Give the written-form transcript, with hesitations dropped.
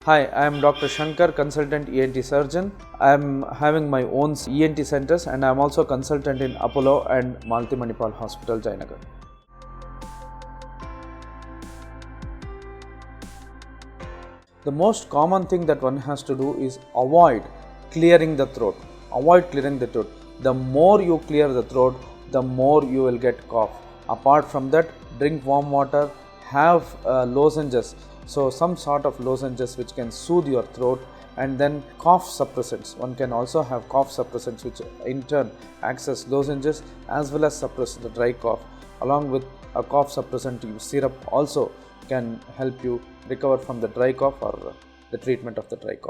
Hi, I am Dr. Shankar, consultant ENT surgeon. I am having my own ENT centers and I am also consultant in Apollo and Malti Manipal Hospital, Jayanagar. The most common thing that one has to do is avoid clearing the throat. Avoid clearing the throat. The more you clear the throat, the more you will get cough. Apart from that, drink warm water, have lozenges. So some sort of lozenges which can soothe your throat, and then cough suppressants. One can also have cough suppressants which in turn acts as lozenges as well as suppress the dry cough. Along with a cough suppressant syrup also can help you recover from the dry cough or the treatment of the dry cough.